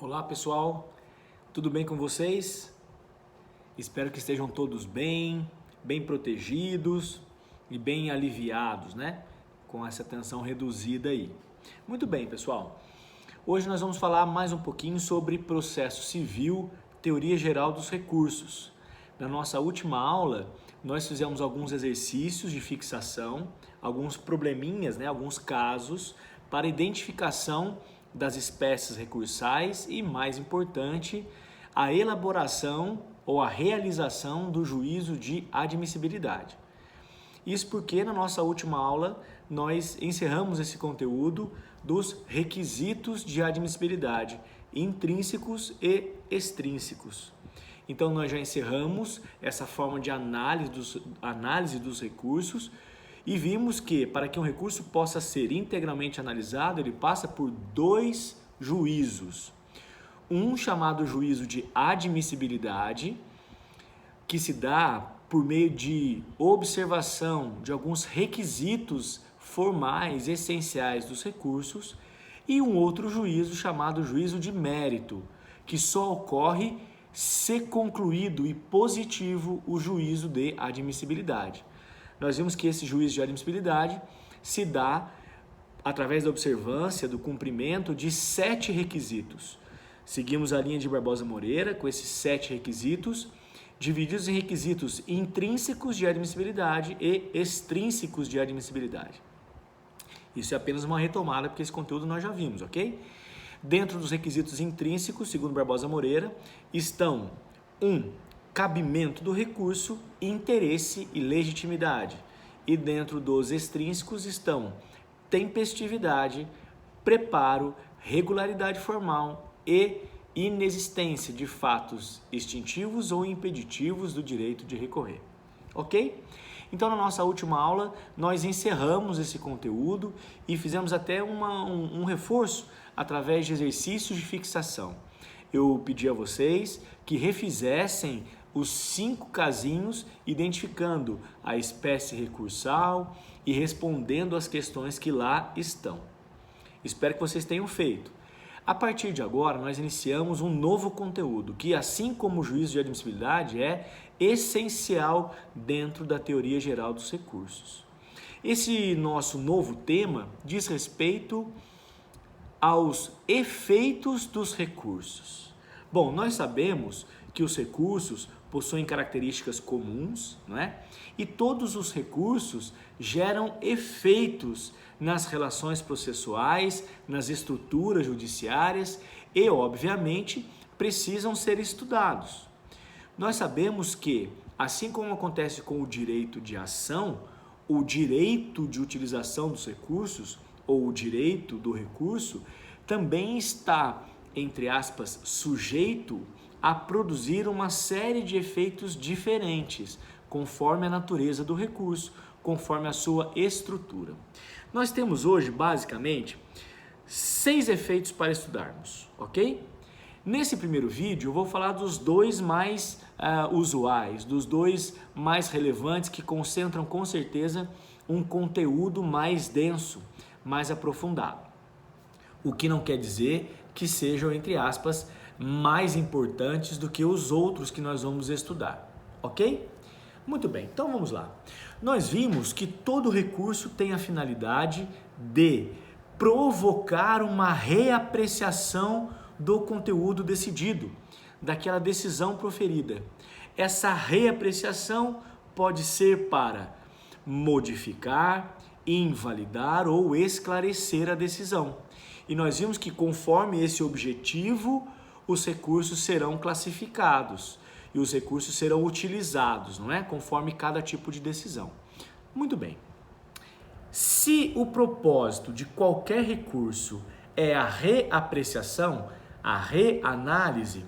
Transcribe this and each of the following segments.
Olá pessoal, tudo bem com vocês? Espero que estejam todos bem protegidos e bem aliviados, né? Com essa tensão reduzida aí. Muito bem, pessoal. Hoje nós vamos falar mais um pouquinho sobre processo civil, teoria geral dos recursos. Na nossa última aula, nós fizemos alguns exercícios de fixação, alguns probleminhas, né? Alguns casos para identificação das espécies recursais e, mais importante, a elaboração ou a realização do juízo de admissibilidade. Isso porque na nossa última aula nós encerramos esse conteúdo dos requisitos de admissibilidade intrínsecos e extrínsecos. Então nós já encerramos essa forma de análise dos recursos e vimos que para que um recurso possa ser integralmente analisado, ele passa por dois juízos. Um chamado juízo de admissibilidade, que se dá por meio de observação de alguns requisitos formais essenciais dos recursos, e um outro juízo chamado juízo de mérito, que só ocorre se concluído e positivo o juízo de admissibilidade. Nós vimos que esse juízo de admissibilidade se dá através da observância do cumprimento de 7 requisitos. Seguimos a linha de Barbosa Moreira com esses 7 requisitos, divididos em requisitos intrínsecos de admissibilidade e extrínsecos de admissibilidade. Isso é apenas uma retomada, porque esse conteúdo nós já vimos, ok? Dentro dos requisitos intrínsecos, segundo Barbosa Moreira, estão 1. Cabimento do recurso, interesse e legitimidade. E dentro dos extrínsecos estão tempestividade, preparo, regularidade formal e inexistência de fatos extintivos ou impeditivos do direito de recorrer. Ok? Então, na nossa última aula, nós encerramos esse conteúdo e fizemos até um reforço através de exercícios de fixação. Eu pedi a vocês que refizessem os 5 casinhos, identificando a espécie recursal e respondendo as questões que lá estão. Espero que vocês tenham feito. A partir de agora, nós iniciamos um novo conteúdo que, assim como o juízo de admissibilidade, é essencial dentro da teoria geral dos recursos. Esse nosso novo tema diz respeito aos efeitos dos recursos. Bom, nós sabemos que os recursos possuem características comuns, não é? E todos os recursos geram efeitos nas relações processuais, nas estruturas judiciárias e, obviamente, precisam ser estudados. Nós sabemos que, assim como acontece com o direito de ação, o direito de utilização dos recursos ou o direito do recurso também está, entre aspas, sujeito a produzir uma série de efeitos diferentes, conforme a natureza do recurso, conforme a sua estrutura. Nós temos hoje, basicamente, 6 efeitos para estudarmos, ok? Nesse primeiro vídeo, eu vou falar dos 2 mais usuais, dos 2 mais relevantes, que concentram com certeza um conteúdo mais denso, mais aprofundado. O que não quer dizer que sejam, entre aspas, mais importantes do que os outros que nós vamos estudar, ok? Muito bem, então vamos lá. Nós vimos que todo recurso tem a finalidade de provocar uma reapreciação do conteúdo decidido, daquela decisão proferida. Essa reapreciação pode ser para modificar, invalidar ou esclarecer a decisão. E nós vimos que, conforme esse objetivo, os recursos serão classificados e os recursos serão utilizados, não é? Conforme cada tipo de decisão. Muito bem. Se o propósito de qualquer recurso é a reapreciação, a reanálise,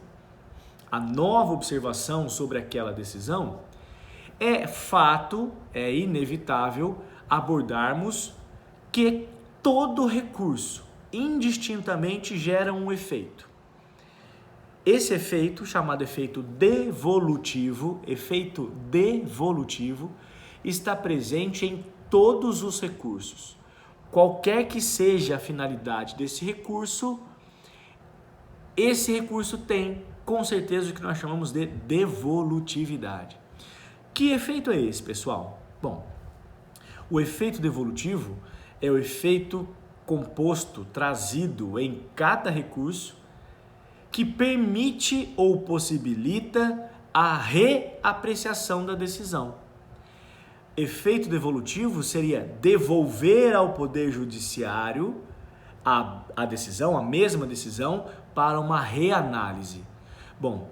a nova observação sobre aquela decisão, é fato, é inevitável abordarmos que todo recurso indistintamente gera um efeito. Esse efeito, chamado efeito devolutivo, está presente em todos os recursos. Qualquer que seja a finalidade desse recurso, esse recurso tem, com certeza, o que nós chamamos de devolutividade. Que efeito é esse, pessoal? Bom, o efeito devolutivo é o efeito composto, trazido em cada recurso, que permite ou possibilita a reapreciação da decisão. Efeito devolutivo seria devolver ao Poder Judiciário a decisão, a mesma decisão, para uma reanálise. Bom,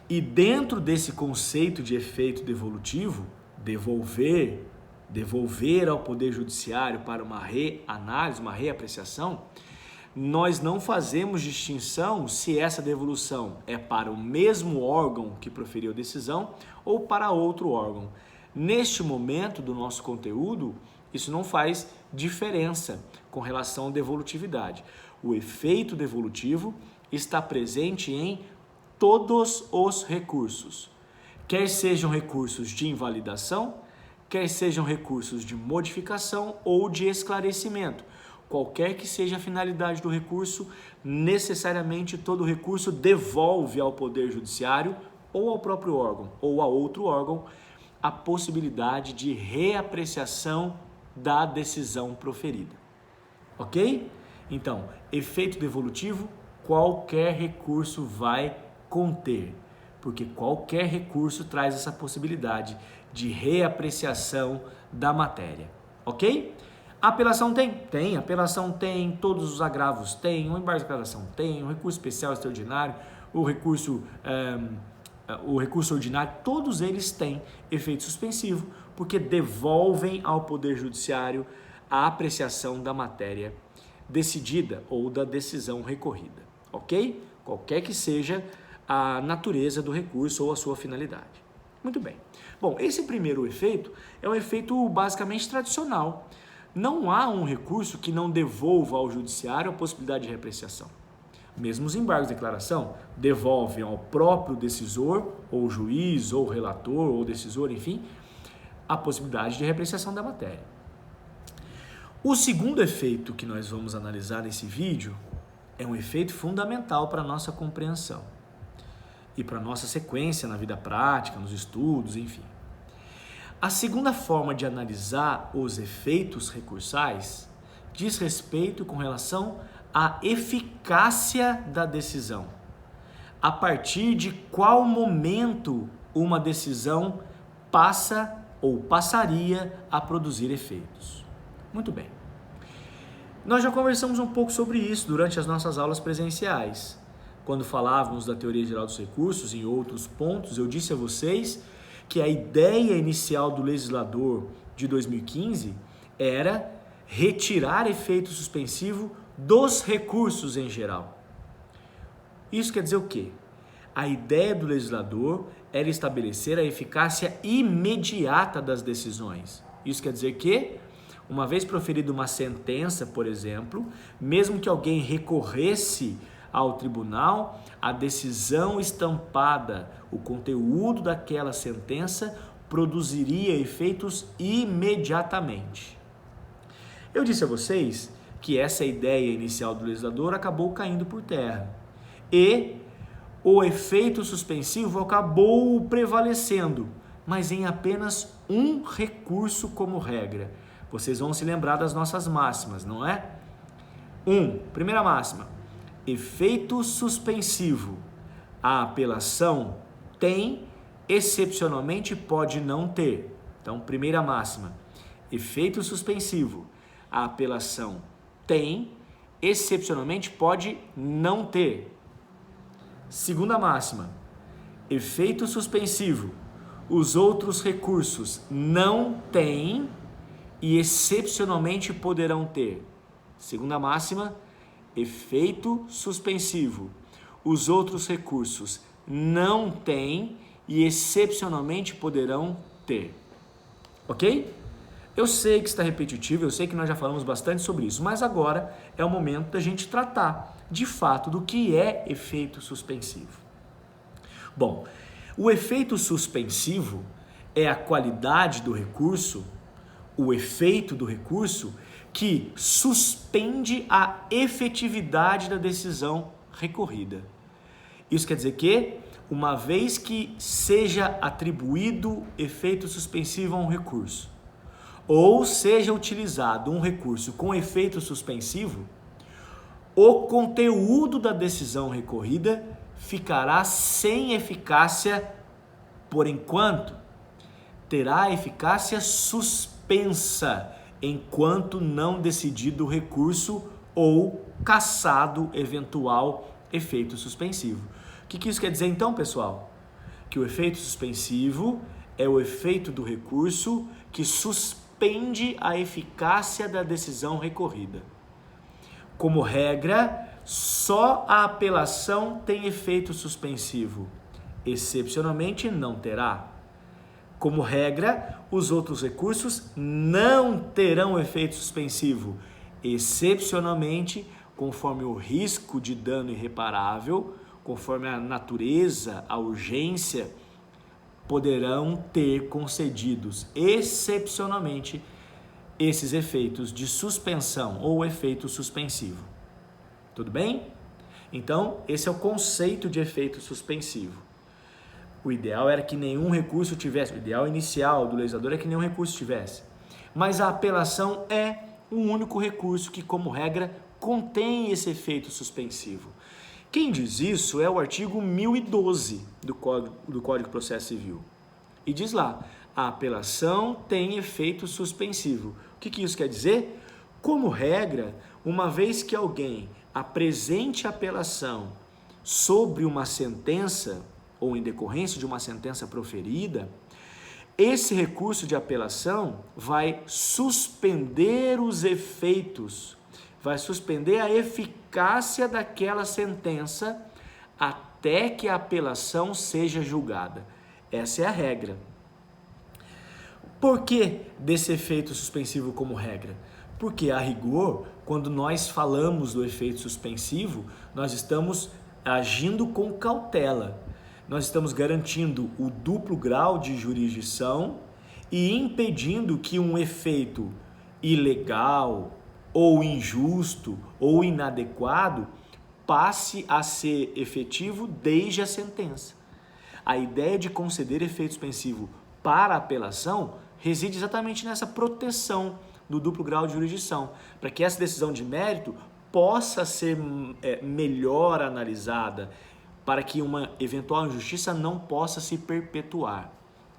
e dentro desse conceito de efeito devolutivo, devolver ao Poder Judiciário para uma reanálise, uma reapreciação, nós não fazemos distinção se essa devolução é para o mesmo órgão que proferiu a decisão ou para outro órgão. Neste momento do nosso conteúdo, isso não faz diferença com relação à devolutividade. O efeito devolutivo está presente em todos os recursos, quer sejam recursos de invalidação, quer sejam recursos de modificação ou de esclarecimento. Qualquer que seja a finalidade do recurso, necessariamente todo recurso devolve ao Poder Judiciário ou ao próprio órgão ou a outro órgão a possibilidade de reapreciação da decisão proferida. Ok? Então, efeito devolutivo, qualquer recurso vai conter, porque qualquer recurso traz essa possibilidade de reapreciação da matéria. Ok? A apelação tem? Tem. A apelação tem, todos os agravos tem, o embargo de declaração tem, o recurso especial extraordinário, o recurso ordinário, todos eles têm efeito suspensivo, porque devolvem ao Poder Judiciário a apreciação da matéria decidida ou da decisão recorrida, ok? Qualquer que seja a natureza do recurso ou a sua finalidade. Muito bem. Bom, esse primeiro efeito é um efeito basicamente tradicional. Não há um recurso que não devolva ao Judiciário a possibilidade de reapreciação. Mesmo os embargos de declaração devolvem ao próprio decisor, ou juiz, ou relator, ou decisor, enfim, a possibilidade de reapreciação da matéria. O segundo efeito que nós vamos analisar nesse vídeo é um efeito fundamental para a nossa compreensão e para a nossa sequência na vida prática, nos estudos, enfim. A segunda forma de analisar os efeitos recursais diz respeito com relação à eficácia da decisão. A partir de qual momento uma decisão passa ou passaria a produzir efeitos. Muito bem. Nós já conversamos um pouco sobre isso durante as nossas aulas presenciais. Quando falávamos da teoria geral dos recursos, em outros pontos, eu disse a vocês que a ideia inicial do legislador de 2015 era retirar efeito suspensivo dos recursos em geral. Isso quer dizer o quê? A ideia do legislador era estabelecer a eficácia imediata das decisões. Isso quer dizer que, uma vez proferida uma sentença, por exemplo, mesmo que alguém recorresse ao tribunal, a decisão estampada, o conteúdo daquela sentença produziria efeitos imediatamente. Eu disse a vocês que essa ideia inicial do legislador acabou caindo por terra e o efeito suspensivo acabou prevalecendo, mas em apenas um recurso como regra. Vocês vão se lembrar das nossas máximas, não é? Primeira máxima. Efeito suspensivo. A apelação tem, excepcionalmente pode não ter. Então, primeira máxima. Efeito suspensivo. A apelação tem, excepcionalmente pode não ter. Segunda máxima. Efeito suspensivo. Os outros recursos não têm e excepcionalmente poderão ter. Segunda máxima. Efeito suspensivo. Os outros recursos não têm e excepcionalmente poderão ter. Ok? Eu sei que está repetitivo, eu sei que nós já falamos bastante sobre isso, mas agora é o momento da gente tratar de fato do que é efeito suspensivo. Bom, o efeito suspensivo é a qualidade do recurso, o efeito do recurso que suspende a efetividade da decisão recorrida. Isso quer dizer que, uma vez que seja atribuído efeito suspensivo a um recurso, ou seja utilizado um recurso com efeito suspensivo, o conteúdo da decisão recorrida ficará sem eficácia por enquanto. Terá eficácia suspensa enquanto não decidido o recurso ou cassado eventual efeito suspensivo. O que isso quer dizer então, pessoal? Que o efeito suspensivo é o efeito do recurso que suspende a eficácia da decisão recorrida. Como regra, só a apelação tem efeito suspensivo. Excepcionalmente, não terá. Como regra, os outros recursos não terão efeito suspensivo. Excepcionalmente, conforme o risco de dano irreparável, conforme a natureza, a urgência, poderão ter concedidos excepcionalmente esses efeitos de suspensão ou efeito suspensivo. Tudo bem? Então, esse é o conceito de efeito suspensivo. O ideal era que nenhum recurso tivesse, o ideal inicial do legislador é que nenhum recurso tivesse. Mas a apelação é o único recurso que, como regra, contém esse efeito suspensivo. Quem diz isso é o artigo 1012 do Código de Processo Civil. E diz lá, a apelação tem efeito suspensivo. O que isso quer dizer? Como regra, uma vez que alguém apresente apelação sobre uma sentença ou em decorrência de uma sentença proferida, esse recurso de apelação vai suspender os efeitos, vai suspender a eficácia daquela sentença até que a apelação seja julgada. Essa é a regra. Por que desse efeito suspensivo como regra? Porque, a rigor, quando nós falamos do efeito suspensivo, nós estamos agindo com cautela. Nós estamos garantindo o duplo grau de jurisdição e impedindo que um efeito ilegal ou injusto ou inadequado passe a ser efetivo desde a sentença. A ideia de conceder efeito suspensivo para a apelação reside exatamente nessa proteção do duplo grau de jurisdição, para que essa decisão de mérito possa ser melhor analisada, para que uma eventual injustiça não possa se perpetuar,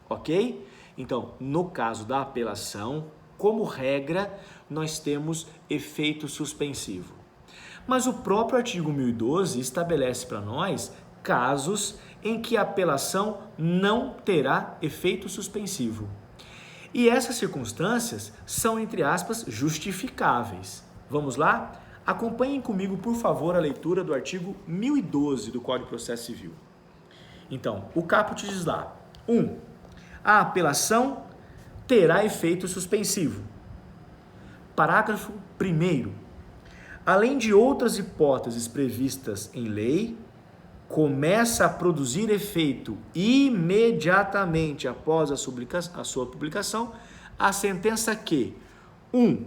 ok? Então, no caso da apelação, como regra, nós temos efeito suspensivo. Mas o próprio artigo 1012 estabelece para nós casos em que a apelação não terá efeito suspensivo. E essas circunstâncias são, entre aspas, justificáveis. Vamos lá? Acompanhem comigo, por favor, a leitura do artigo 1012 do Código de Processo Civil. Então, o caput diz lá: 1. A apelação terá efeito suspensivo. Parágrafo 1º. Além de outras hipóteses previstas em lei, começa a produzir efeito imediatamente após a sua publicação a sentença que 1.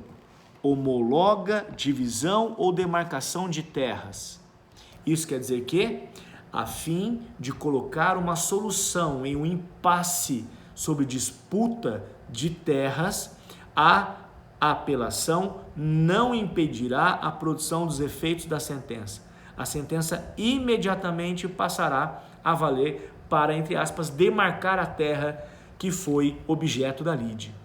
Homologa divisão ou demarcação de terras. Isso quer dizer que, a fim de colocar uma solução em um impasse sobre disputa de terras, a apelação não impedirá a produção dos efeitos da sentença. A sentença imediatamente passará a valer para, entre aspas, demarcar a terra que foi objeto da lide.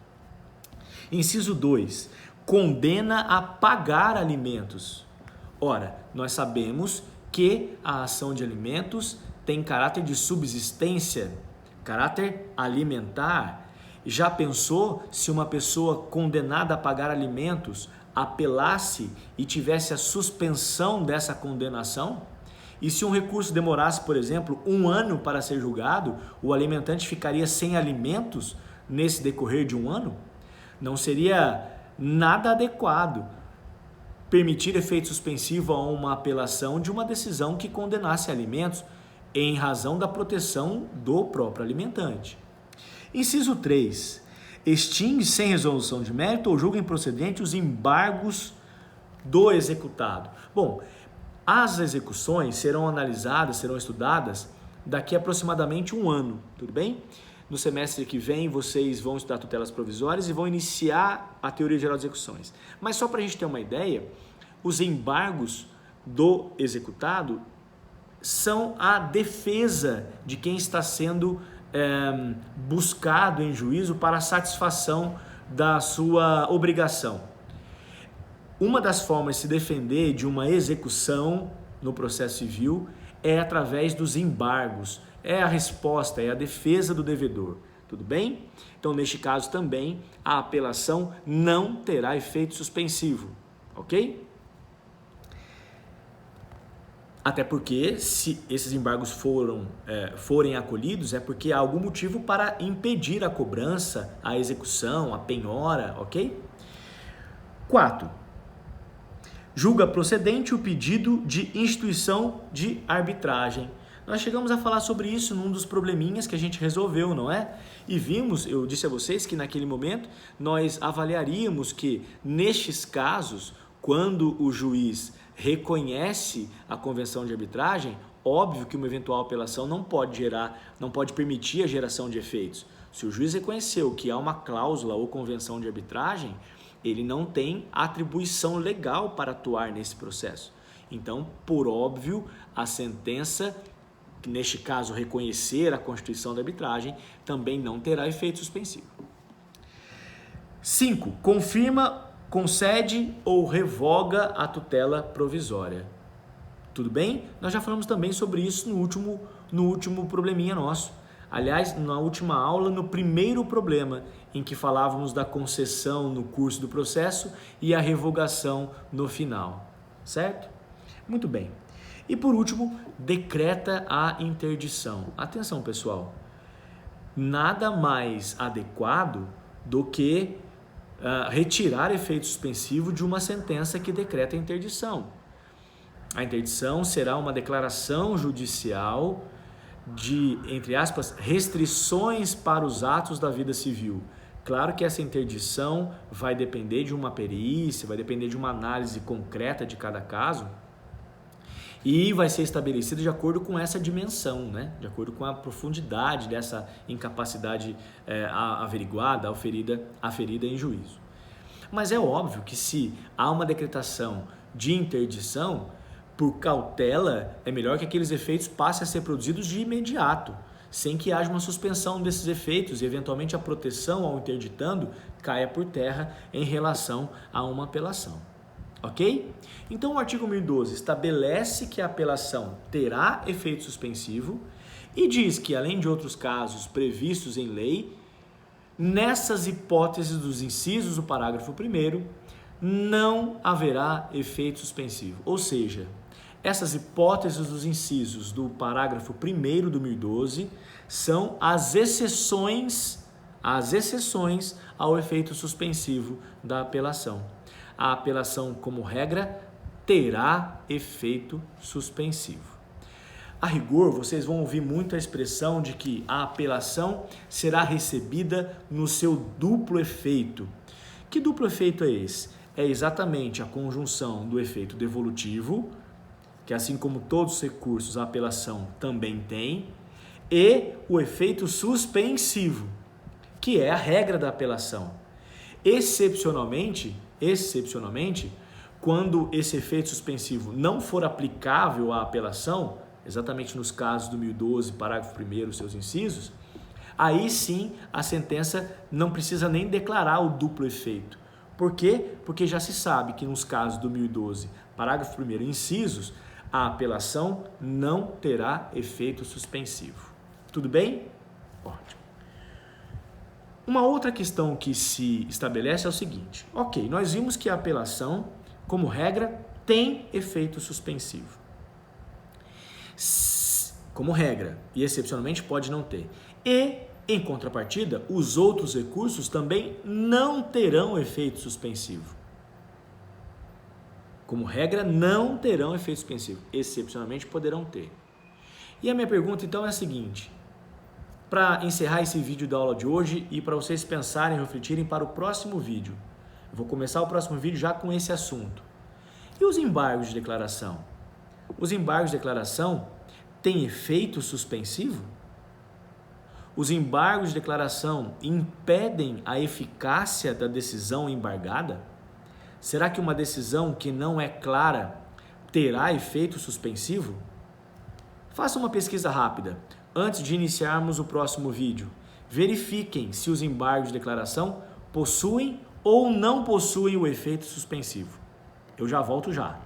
Inciso 2. Condena a pagar alimentos. Ora, nós sabemos que a ação de alimentos tem caráter de subsistência, caráter alimentar. Já pensou se uma pessoa condenada a pagar alimentos apelasse e tivesse a suspensão dessa condenação? E se um recurso demorasse, por exemplo, 1 ano para ser julgado, o alimentante ficaria sem alimentos nesse decorrer de 1 ano? Não seria nada adequado permitir efeito suspensivo a uma apelação de uma decisão que condenasse alimentos em razão da proteção do próprio alimentante. Inciso 3. Extingue sem resolução de mérito ou julga improcedente os embargos do executado. Bom, As execuções serão analisadas, serão estudadas daqui a aproximadamente um ano, tudo bem? No semestre que vem, vocês vão estudar tutelas provisórias e vão iniciar a teoria geral de execuções. Mas só para a gente ter uma ideia, os embargos do executado são a defesa de quem está sendo buscado em juízo para a satisfação da sua obrigação. Uma das formas de se defender de uma execução no processo civil é através dos embargos. É a resposta, é a defesa do devedor, tudo bem? Então, neste caso também, a apelação não terá efeito suspensivo, ok? Até porque, se esses embargos forem acolhidos, é porque há algum motivo para impedir a cobrança, a execução, a penhora, ok? 4. Julga procedente o pedido de instituição de arbitragem. Nós chegamos a falar sobre isso num dos probleminhas que a gente resolveu, não é? E vimos, eu disse a vocês que naquele momento nós avaliaríamos que nestes casos, quando o juiz reconhece a convenção de arbitragem, óbvio que uma eventual apelação não pode permitir a geração de efeitos. Se o juiz reconheceu que há uma cláusula ou convenção de arbitragem, ele não tem atribuição legal para atuar nesse processo. Então, por óbvio, a sentença, que neste caso reconhecer a constituição da arbitragem, também não terá efeito suspensivo. 5. Confirma, concede ou revoga a tutela provisória. Tudo bem? Nós já falamos também sobre isso no último probleminha nosso. Aliás, na última aula, no primeiro problema, em que falávamos da concessão no curso do processo e a revogação no final, certo? Muito bem. E por último, decreta a interdição. Atenção, pessoal, nada mais adequado do que retirar efeito suspensivo de uma sentença que decreta a interdição. A interdição será uma declaração judicial de, entre aspas, restrições para os atos da vida civil. Claro que essa interdição vai depender de uma perícia, vai depender de uma análise concreta de cada caso e vai ser estabelecida de acordo com essa dimensão, né? De acordo com a profundidade dessa incapacidade averiguada, aferida em juízo. Mas é óbvio que se há uma decretação de interdição, por cautela, é melhor que aqueles efeitos passem a ser produzidos de imediato, sem que haja uma suspensão desses efeitos e, eventualmente, a proteção ao interditando caia por terra em relação a uma apelação. Ok? Então, o artigo 1012 estabelece que a apelação terá efeito suspensivo e diz que, além de outros casos previstos em lei, nessas hipóteses dos incisos do parágrafo 1º, não haverá efeito suspensivo. Ou seja, essas hipóteses dos incisos do parágrafo 1º do 1012 são as exceções ao efeito suspensivo da apelação. A apelação, como regra, terá efeito suspensivo. A rigor, vocês vão ouvir muito a expressão de que a apelação será recebida no seu duplo efeito. Que duplo efeito é esse? É exatamente a conjunção do efeito devolutivo, que assim como todos os recursos, a apelação também tem, e o efeito suspensivo, que é a regra da apelação. Excepcionalmente, quando esse efeito suspensivo não for aplicável à apelação, exatamente nos casos do 1012, parágrafo 1º, seus incisos, aí sim a sentença não precisa nem declarar o duplo efeito. Por quê? Porque já se sabe que nos casos do 1012, parágrafo 1º, incisos, a apelação não terá efeito suspensivo. Tudo bem? Ótimo. Uma outra questão que se estabelece é o seguinte. Ok, nós vimos que a apelação, como regra, tem efeito suspensivo. Como regra, e excepcionalmente pode não ter. E, em contrapartida, os outros recursos também não terão efeito suspensivo. Como regra, não terão efeito suspensivo. Excepcionalmente poderão ter. E a minha pergunta então é a seguinte. Para encerrar esse vídeo da aula de hoje e para vocês pensarem e refletirem para o próximo vídeo. Eu vou começar o próximo vídeo já com esse assunto. E os embargos de declaração? Os embargos de declaração têm efeito suspensivo? Os embargos de declaração impedem a eficácia da decisão embargada? Será que uma decisão que não é clara terá efeito suspensivo? Faça uma pesquisa rápida antes de iniciarmos o próximo vídeo. Verifiquem se os embargos de declaração possuem ou não possuem o efeito suspensivo. Eu já volto já.